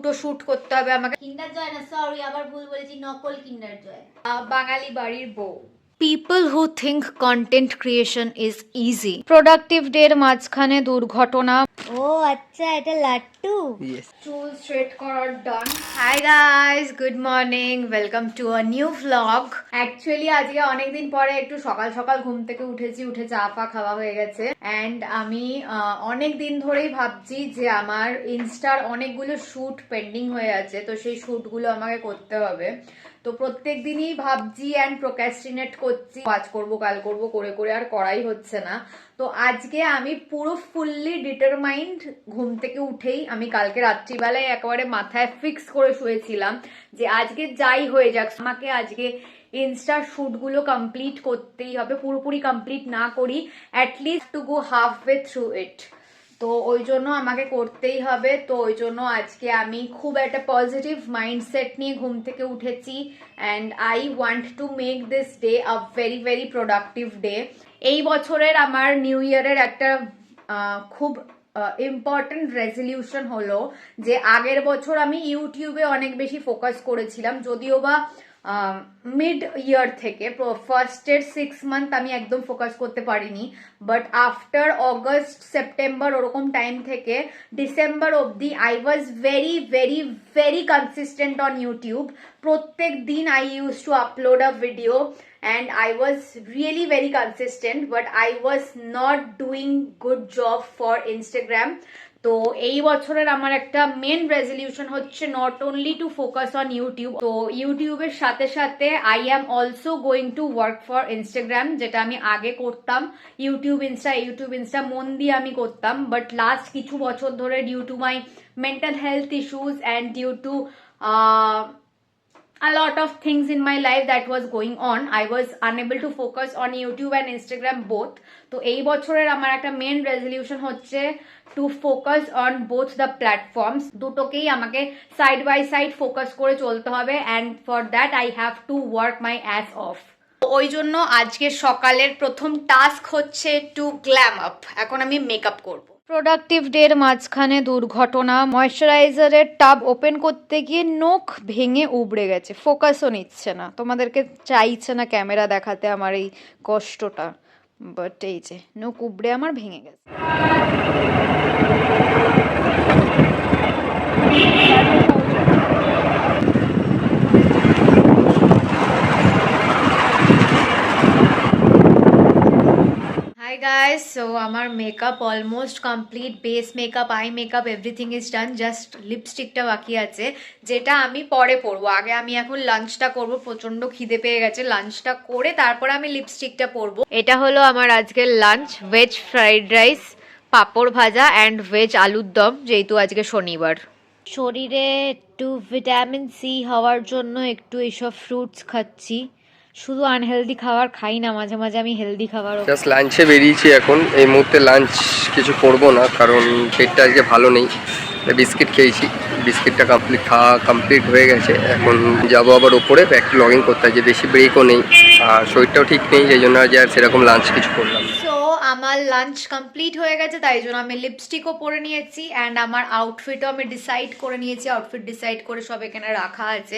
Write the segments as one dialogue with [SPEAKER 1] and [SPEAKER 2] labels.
[SPEAKER 1] দুটো শুট করতে হবে আমাকে।
[SPEAKER 2] কিন্ডার জয় না, সরি আবার ভুল বলেছি, নকল কিন্ডার জয়।
[SPEAKER 1] বাঙালি বাড়ির বউ। People who think content creation is easy. Productive day এর মাঝখানে দুর্ঘটনা।
[SPEAKER 2] ও আচ্ছা, এটা লাট্টু।
[SPEAKER 1] চুল স্ট্রেট করার done. Hi guys, good morning, welcome to a new vlog. Actually আজকে অনেকদিন পরে একটু সকাল সকাল ঘুম থেকে উঠে চা ফা খাওয়া হয়ে গেছে। অ্যান্ড আমি অনেক দিন ধরেই ভাবছি যে আমার ইনস্টার অনেকগুলো শুট পেন্ডিং হয়ে আছে, তো সেই শুটগুলো আমাকে করতে হবে। তো প্রত্যেক দিনই ভাবছি অ্যান্ড প্রোক্রাস্টিনেট করছি, আজ করবো কাল করবো করে করে আর করাই হচ্ছে না। তো আজকে আমি পুরো ফুললি ডিটারমাইন্ড, ঘুম থেকে উঠেই আমি কালকে রাত্রিবেলায় একেবারে মাথায় ফিক্স করে শুয়েছিলাম যে আজকে যাই হয়ে যাক আমাকে আজকে ইনস্টার শুটগুলো কমপ্লিট করতেই হবে। পুরোপুরি কমপ্লিট না করি, at least to go half way through it. তো ওই জন্য আমাকে করতেই হবে। তো ওই জন্য আজকে আমি খুব একটা পজিটিভ মাইন্ডসেট নিয়ে ঘুম থেকে উঠেছি and I want to make this day a very very productive day. এই বছরের আমার নিউ ইয়ারের একটা খুব ইম্পর্টেন্ট রেজলিউশন হলো যে আগের বছর আমি ইউটিউবে অনেক বেশি ফোকাস করেছিলাম, যদিও বা মিড ইয়ার থেকে ফার্স্টের 6 মান্থ আমি একদম ফোকাস করতে পারিনি, বাট আফটার অগস্ট সেপ্টেম্বর ওরকম টাইম থেকে ডিসেম্বর অবধি I was very very very consistent on YouTube. প্রত্যেক দিন I use to upload a video and I was really very consistent, but I was not doing good job for Instagram. তো এই বছরের আমার একটা main resolution হচ্ছে not only two focus on YouTube, তো ইউটিউবের সাথে সাথে I am also going to work for Instagram, যেটা আমি আগে করতাম। ইউটিউব ইনস্টা মন দিয়ে আমি করতাম, বাট লাস্ট কিছু বছর ধরে due to my mental health issues and due to a lot of things in my life that was going on, I was unable to focus on YouTube and Instagram both. তো এই বছরের আমার একটা main resolution হচ্ছে to focus on both the platforms. দুটোকেই আমাকে side by side focus করে চলতে হবে and for that I have to work my ass off. ওই জন্য আজকে সকালের প্রথম টাস্ক হচ্ছে টু গ্ল্যাম আপ। এখন আমি মেকআপ করব। প্রোডাক্টিভ ডের মাঝখানে দুর্ঘটনা। ময়শ্চারাইজারের টাব ওপেন করতে গিয়ে নখ ভেঙে উবড়ে গেছে, ফোকাসও নিচ্ছে না। তোমাদেরকে চাইছে না ক্যামেরা দেখাতে আমার এই কষ্টটা, বাট এই যে নখ উবড়ে আমার ভেঙে গেছে। Hi guys, so আমার makeup almost complete. Base makeup, eye makeup, everything is done, just লিপস্টিকটা বাকি আছে, যেটা আমি পরে পরবো। আগে আমি এখন লাঞ্চটা করব, প্রচন্ড খিদে পেয়ে গেছে। লাঞ্চটা করে তারপরে আমি লিপস্টিকটা পরবো। এটা হলো আমার আজকের লাঞ্চ, ভেজ ফ্রাইড রাইস, পাঁপড় ভাজা অ্যান্ড ভেজ আলুর দম, যেহেতু আজকে শনিবার। শরীরে একটু ভিটামিন সি হওয়ার জন্য একটু এইসব ফ্রুটস খাচ্ছি। শুধু আনহেলদি খাবার খাই না, মাঝে মাঝে আমি হেলদি খাবার।
[SPEAKER 3] জাস্ট লাঞ্চে বেরিয়েছি এখন। এই মুহূর্তে লাঞ্চ কিছু করবো না, কারণ পেটটা আজকে ভালো নেই। বিস্কিট খেয়েছি, বিস্কিটটা কমপ্লিট হয়ে গেছে। এখন যাবো আবার ওপরে একটু লগিং করতে হয়, যে বেশি ব্রেকও নেই আর শরীরটাও ঠিক নেই, সেই জন্য আজ আর সেরকম লাঞ্চ কিছু করলাম।
[SPEAKER 1] সো আমার লাঞ্চ কমপ্লিট হয়ে গেছে, তাই জন্য আমি লিপস্টিকও পরে নিয়েছি অ্যান্ড আমার আউটফিটও আমি ডিসাইড করে নিয়েছি। আউটফিট ডিসাইড করে সব এখানে রাখা আছে।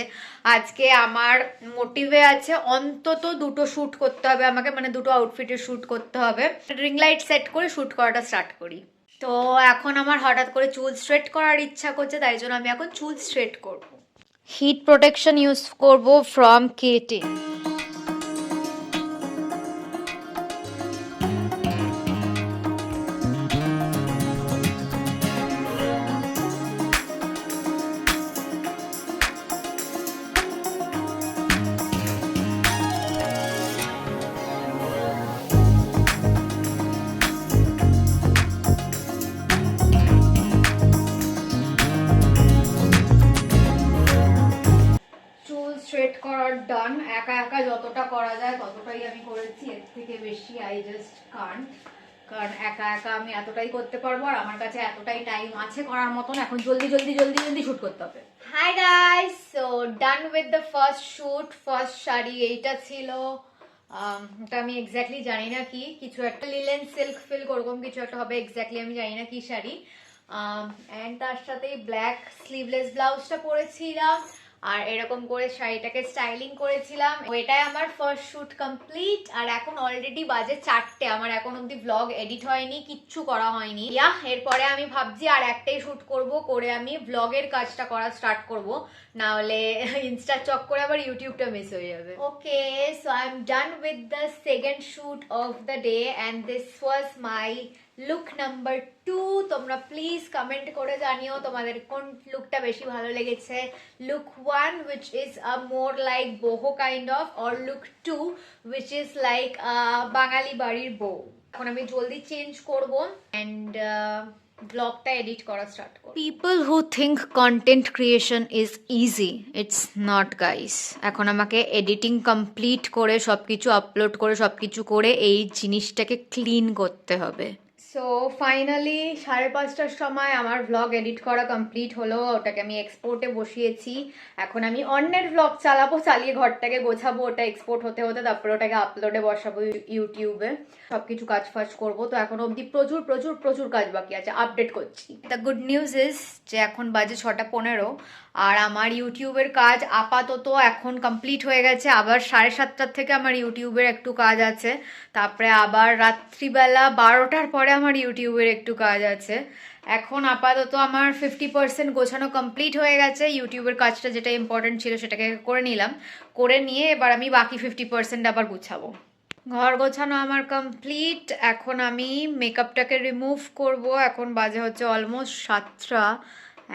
[SPEAKER 1] আজকে আমার মোটিভে আছে অন্তত দুটো শ্যুট করতে হবে আমাকে, মানে দুটো আউটফিটের শ্যুট করতে হবে। রিং লাইট সেট করে শ্যুট করাটা স্টার্ট করি। তো এখন আমার হঠাৎ করে চুল স্ট্রেট করার ইচ্ছা করছে, তাই জন্য আমি এখন চুল স্ট্রেট করব। হিট প্রোটেকশন ইউজ করব ফ্রম কেটে। স্ট্রেট করার ডান। একা একা যতটা করা যায় ততটাই আমি করেছি, এর থেকে বেশি আই জাস্ট কান্ট, কারণ একা একা আমি এতটাই করতে পারবো আর আমার কাছে এতটাই টাইম আছে করার মতন। এখন জলদি জলদি জলদি জলদি শুট করতে হবে। Hi guys, so done with the first shoot. First sari এইটা ছিল, এটা আমি এক্স্যাক্টলি জানি না কি, কিছু একটা লিলেন সিল্ক ফিল্ক ওরকম কিছু একটা হবে, এক্স্যাক্টলি আমি জানি না কি শাড়ি। অ্যান্ড তার সাথে ব্ল্যাক স্লিভলেস ব্লাউজটা পরেছিলাম আর এরকম করে শাড়িটাকে স্টাইলিং করেছিলাম। এটাই আমার ফার্স্ট শুট কমপ্লিট আর এখন অলরেডি বাজে 4টে। আমার এখন অব্দি ব্লগ এডিট হয়নি, কিচ্ছু করা হয়নি। এরপরে আমি ভাবছি আর একটাই শুট করব, করে আমি ব্লগের কাজটা করা স্টার্ট করব, না হলে ইনস্টা চক করে আবার ইউটিউবটা মিস হয়ে যাবে। Okay, so I am done with the second shoot of the day and this was my look number 2। তোমরা প্লিজ কমেন্ট করে জানিও তোমাদের কোন লুকটা বেশি ভালো লেগেছে, look 1 which is a more like boho kind of, or look 2 which is like বাঙালি বাড়ির বউ। এখন আমি জলদি চেঞ্জ করব অ্যান্ড ব্লগটা এডিট করা স্টার্ট করব। People who think content creation is easy, it's not guys. এখন আমাকে এডিটিং কমপ্লিট করে সবকিছু আপলোড করে সবকিছু করে এই জিনিসটাকে ক্লিন করতে হবে। সো ফাইনালি 5:30টার সময় আমার ভ্লগ এডিট করা কমপ্লিট হলো, ওটাকে আমি এক্সপোর্টে বসিয়েছি। এখন আমি অন্যের ভ্লগ চালাবো, চালিয়ে ঘরটাকে গোছাবো, ওটা এক্সপোর্ট হতে হতে তারপরে ওটাকে আপলোডে বসাবো ইউটিউবে, সবকিছু কাজ ফাজ করবো। তো এখন অবধি প্রচুর প্রচুর প্রচুর কাজ বাকি আছে, আপডেট করছি। দ্য গুড নিউজ ইজ যে এখন বাজে 6:15 আর আমার ইউটিউবের কাজ আপাতত এখন কমপ্লিট হয়ে গেছে। আবার 7:30টার থেকে আমার ইউটিউবের একটু কাজ আছে, তারপরে আবার রাত্রিবেলা 12টার পরে আমার ইউটিউবের একটু কাজ আছে। এখন আপাতত আমার 50% গোছানো কমপ্লিট হয়ে গেছে। ইউটিউবের কাজটা যেটা ইম্পর্টেন্ট ছিল সেটাকে করে নিলাম, করে নিয়ে এবার আমি বাকি 50% আবার গুছাবো। ঘর গোছানো আমার কমপ্লিট। এখন আমি মেকআপটাকে রিমুভ করব। এখন বাজে হচ্ছে অলমোস্ট 7টা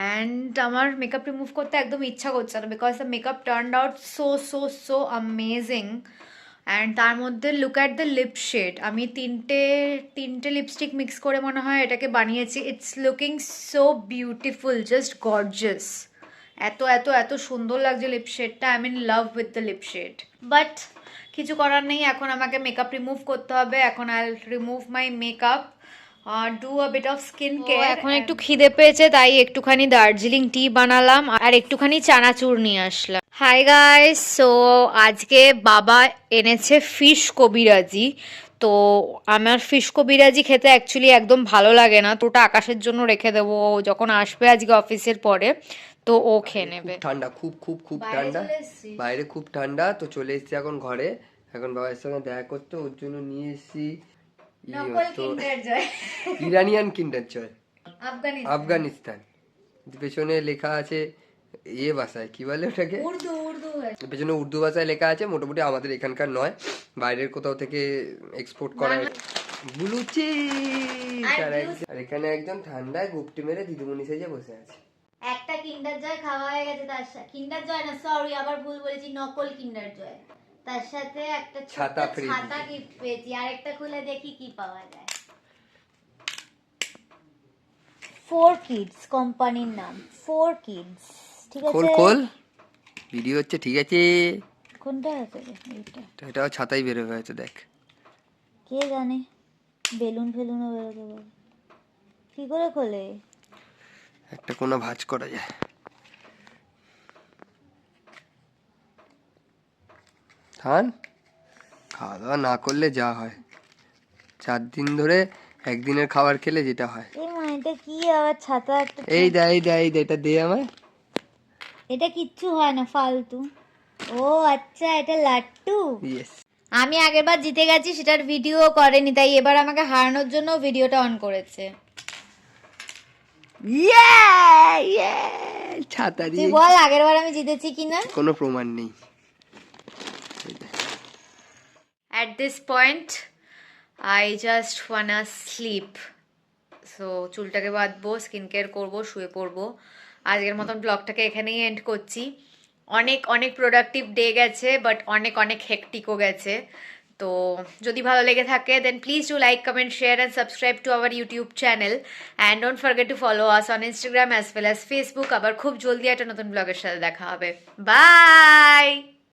[SPEAKER 1] অ্যান্ড আমার মেকআপ রিমুভ করতে একদম ইচ্ছা করছে না, because the makeup turned out so so so amazing. And তার মধ্যে look at the lip shade, আমি তিনটে লিপস্টিক মিক্স করে মনে হয় এটাকে বানিয়েছি। It's looking so beautiful, just gorgeous. এত এত এত সুন্দর লাগছে লিপ শেডটা। I mean love with the lip shade, but কিছু করার নেই, এখন আমাকে মেকআপ রিমুভ করতে হবে। এখন I remove my makeup, do a bit of skin care. এখন একটু খিদে পেয়েছে তাই একটুখানি দার্জিলিং টি বানালাম আর একটুখানি চানাচুর নিয়ে আসলাম। হাই গাইস, সো আজকে বাবা এনেছে ফিশ কবিরাজি। তো আমার ফিশ কবিরাজি খেতে অ্যাকচুয়ালি একদম ভালো লাগে না, তো ওটা আকাশের জন্য রেখে দেবো, যখন আসবে আজকে অফিসের পরে তো ও খেয়ে নেবে।
[SPEAKER 3] ঠান্ডা, খুব খুব খুব ঠান্ডা, বাইরে খুব ঠান্ডা। তো চলে এসেছি এখন ঘরে, এখন বাবার সঙ্গে দেখা করতে, ওর জন্য নিয়ে এসেছি ইরানিয়ান কিন্ডার জয়, আফগানিস্তান। পেছনে লেখা আছে ইয়ে ভাষায়, কি বলে ওটাকে, পেছনে উর্দু ভাষায় লেখা আছে। মোটামুটি আমাদের এখানকার নয়, বাইরের কোথাও থেকে এক্সপোর্ট করা। বুলুচি আর এখানে একজন ঠান্ডায় গুপটি মেরে দিদিমণি সেজে বসে আছে।
[SPEAKER 2] একটা কিন্ডার জয় খাওয়া হয়ে গেছে, তার সাথে কিন্ডার জয় না, সরি আবার ভুল বলেছি, নকল কিন্ডার জয়। তার সাথে একটা
[SPEAKER 3] ছাতা
[SPEAKER 2] গিফট পেয়েছি, আরেকটা খুলে দেখি কি পাওয়া যায়। 4 কিডস কোম্পানির নাম, 4 কিডস। ঠিক আছে,
[SPEAKER 3] খোল ভিডিও হচ্ছে, ঠিক আছে।
[SPEAKER 2] কোনটা আছে এটা?
[SPEAKER 3] এটাও ছাতাই বের হয়ে গেছে, দেখ।
[SPEAKER 2] কে জানে, বেলুন ফেলুনও বেরোতে পারে। কি করে খোলে?
[SPEAKER 3] একটা কোনা ভাঁজ করা যায়। খান, খাওয়া দাওয়া না করলে যা হয়, 4 দিন ধরে একদিনের খাবার খেলে যেটা হয়।
[SPEAKER 2] এই মা, এটা কি আবার ছাতা একটা?
[SPEAKER 3] এই দে এটা দে আমায়।
[SPEAKER 2] এটা কিচ্ছু হয় না, ফালতু। ও আচ্ছা, এটা লাট্টু।
[SPEAKER 3] ইয়েস।
[SPEAKER 2] আমি আগেরবার জিতে গেছি, সেটার ভিডিও করেনি, তাই এবার আমাকে হারানোর জন্য ভিডিওটা অন করেছে।
[SPEAKER 3] ছাতা
[SPEAKER 2] তুই
[SPEAKER 3] দিয়ে
[SPEAKER 2] বল আগেরবার আমি জিতেছি কিনা?
[SPEAKER 3] কোনো প্রমাণ নেই।
[SPEAKER 1] At this point, I just wanna sleep. So চুলটাকে বাঁধবো, স্কিন কেয়ার করবো, শুয়ে পড়বো। আজকের মতন ব্লগটাকে এখানেই এন্ড করছি। অনেক অনেক প্রোডাক্টিভ ডে গেছে, বাট অনেক অনেক হেকটিকও গেছে। তো যদি ভালো লেগে থাকে then please do like, comment, share and subscribe to our YouTube channel and don't forget to follow us on Instagram as well as Facebook. আবার খুব জলদি একটা নতুন ব্লগের সাথে দেখা হবে। বাই।